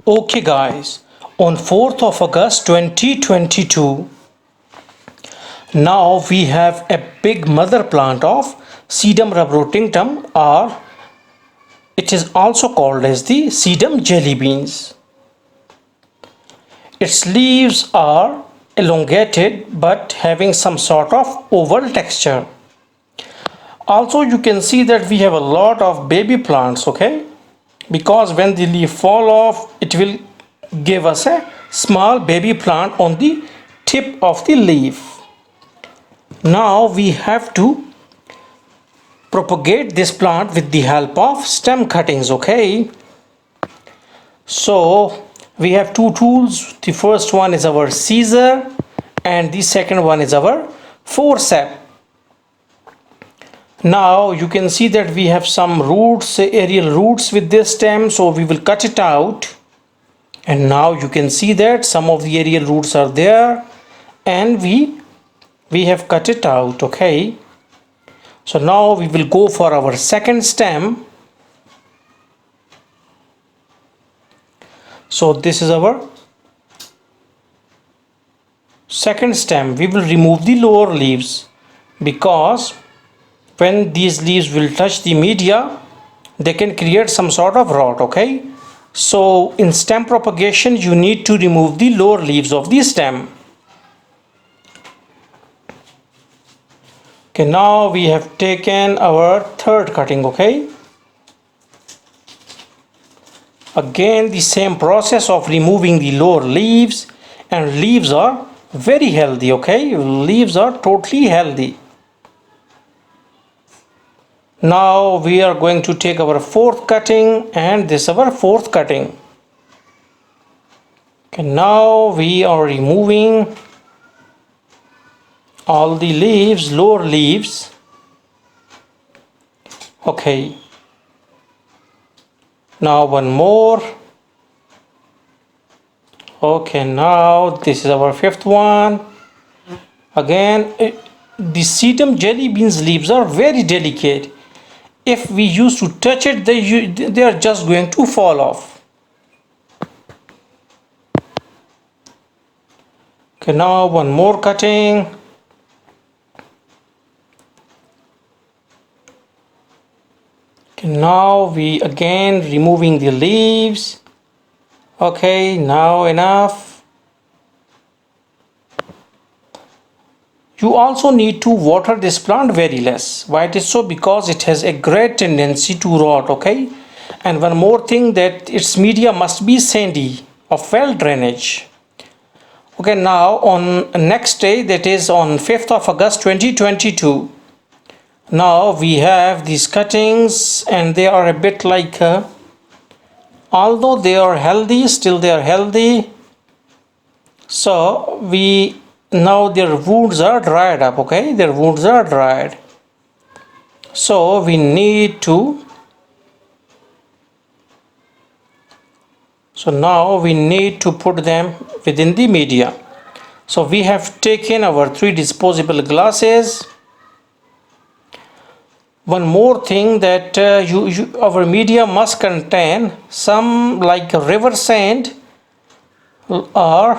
Okay guys, on 4th of August 2022, now we have a big mother plant of Sedum rubrotinctum, or it is also called as the Sedum jelly beans. Its leaves are elongated but having some sort of oval texture. Also you can see that we have a lot of baby plants, okay? Because when the leaf fall off, it will give us a small baby plant on the tip of the leaf. Now we have to propagate this plant with the help of stem cuttings, okay? So we have two tools. The first one is our scissor and the second one is our forceps. Now you can see that we have some roots, aerial roots with this stem, so we will cut it out. And now you can see that some of the aerial roots are there and we have cut it out, okay? So now we will go for our second stem. So this is our second stem. We will remove the lower leaves because when these leaves will touch the media, they can create some sort of rot, okay? So in stem propagation, you need to remove the lower leaves of the stem. Okay, now we have taken our third cutting, okay? Again, the same process of removing the lower leaves, and leaves are very healthy, okay? Leaves are totally healthy. Now we are going to take our fourth cutting, and this is our fourth cutting. Okay, now we are removing all the leaves, lower leaves. Okay. Now one more. Okay, now this is our fifth one. Again, the sedum jelly beans leaves are very delicate. If we used to touch it, they are just going to fall off. Okay, now one more cutting. Okay, now we again removing the leaves. Okay, now enough. You also need to water this plant very less. Why it is so? Because it has a great tendency to rot, okay? And one more thing, that its media must be sandy, of well drainage. Okay, now on next day, that is on 5th of August 2022. Now we have these cuttings and they are a bit like, although they are healthy, still they are healthy. So now their wounds are dried up, okay? Their wounds are dried. So we need to, put them within the media. So we have taken our 3 disposable glasses. One more thing, that our media must contain some like river sand, or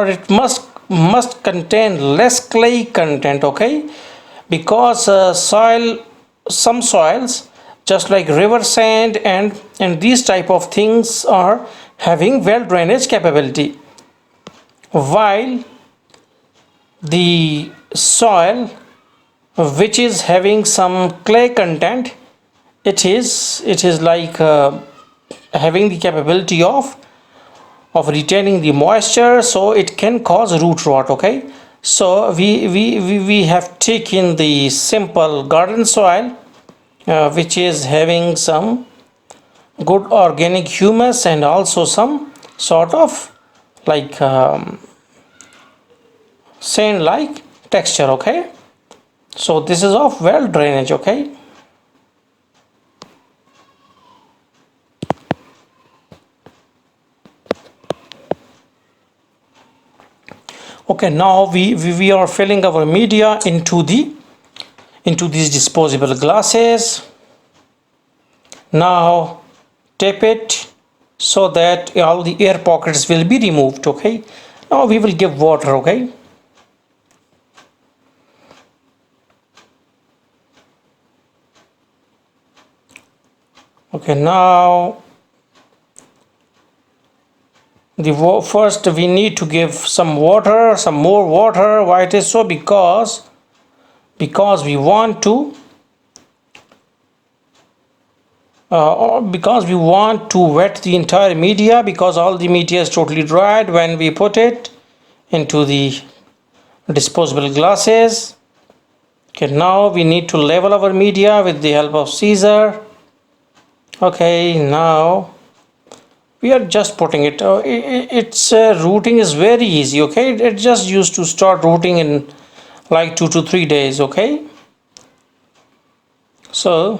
it must contain less clay content, okay? Because some soils just like river sand and these type of things are having well drainage capability, while the soil which is having some clay content, it is like having the capability of retaining the moisture, so it can cause root rot, okay? So we have taken the simple garden soil, which is having some good organic humus and also some sort of like sand like texture, okay? So this is of well drainage, okay? Okay, now we are filling our media into these disposable glasses. Now tap it so that all the air pockets will be removed. Okay, now we will give water. Okay, now first we need to give some water, some more water. Why it is so? Because we want to because we want to wet the entire media, because all the media is totally dried when we put it into the disposable glasses. Okay, now we need to level our media with the help of scissor. Okay, now we are just putting it. Its routing is very easy. Okay, it just used to start routing in like 2 to 3 days. Okay, so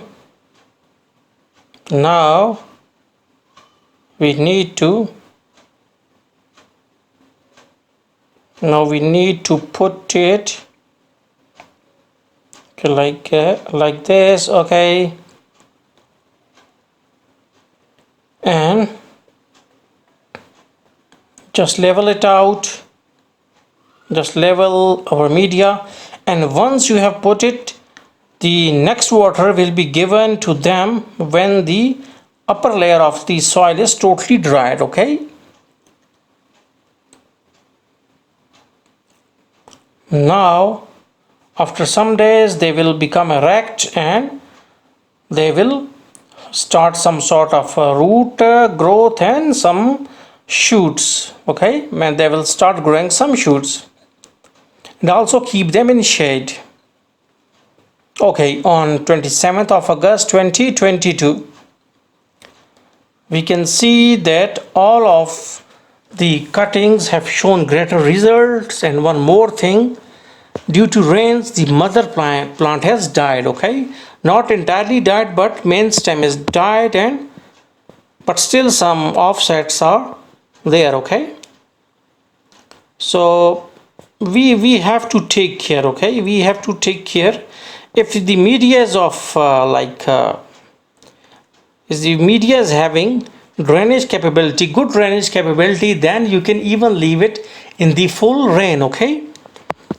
now we need to put it, okay, like this. Okay, and just level it out, just level our media, and once you have put it, the next water will be given to them when the upper layer of the soil is totally dried. Okay, now after some days they will become erect and they will start some sort of root growth and some shoots. Okay, and they will start growing some shoots, and also keep them in shade. Okay, on 27th of August 2022 we can see that all of the cuttings have shown greater results. And one more thing, due to rains the mother plant has died. Okay, not entirely died, but main stem is died, and but still some offsets are there. Okay, so we have to take care. Okay, we have to take care. If the media is of if the media is having drainage capability, good drainage capability, then you can even leave it in the full rain. Okay,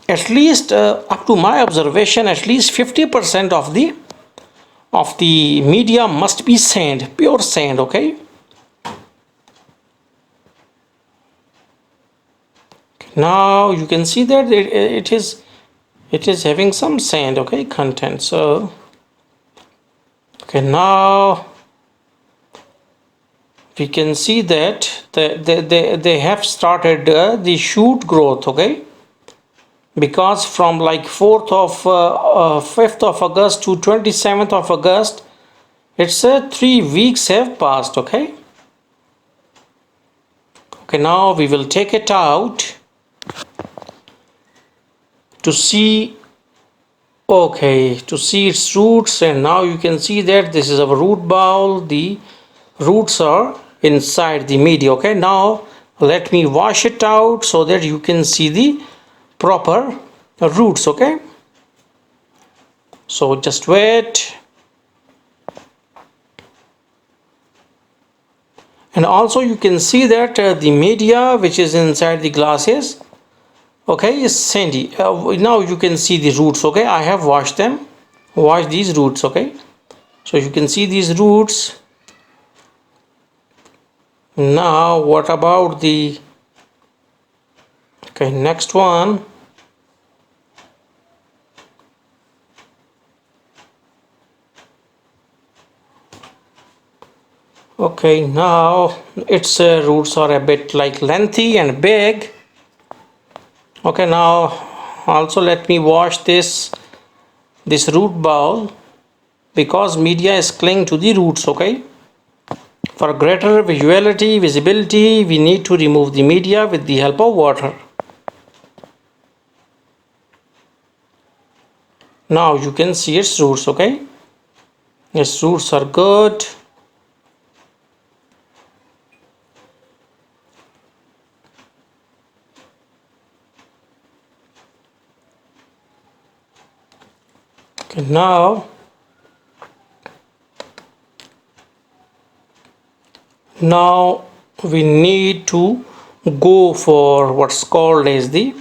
at least up to my observation, at least 50% of the media must be sand, pure sand. Okay, now you can see that it is having some sand, okay, content. So okay, now we can see that they have started the shoot growth. Okay, because from like 5th of August to 27th of August, it's 3 weeks have passed. Okay, now we will take it out to see, okay, to see its roots. And now you can see that this is our root bowl. The roots are inside the media. Okay, now let me wash it out so that you can see the proper roots. Okay, so just wait. And also you can see that the media which is inside the glasses, okay, is sandy. Now you can see the roots. Okay, I have washed them, washed these roots. Okay, so you can see these roots. Now what about the, okay, next one. Okay, now its roots are a bit like lengthy and big. Okay, now also let me wash this root bowl, because media is clinging to the roots. Okay, for greater visibility, we need to remove the media with the help of water. Now you can see its roots. Okay, its roots are good. Okay, Now we need to go for what's called as the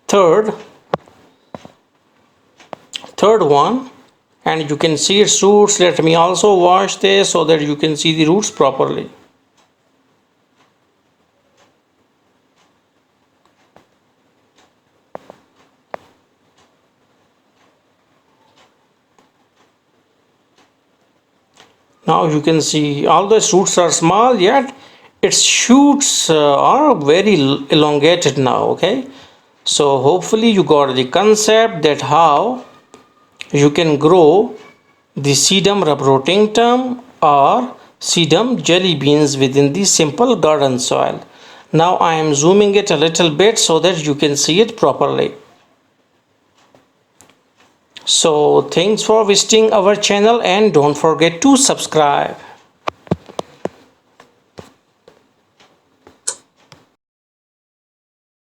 third one, and you can see its roots. Let me also wash this so that you can see the roots properly. Now you can see although its roots are small, yet its shoots are very elongated now. Okay, so hopefully you got the concept that how you can grow the Sedum rubrotinctum or Sedum jelly beans within the simple garden soil. Now I am zooming it a little bit so that you can see it properly. So thanks for visiting our channel and don't forget to subscribe.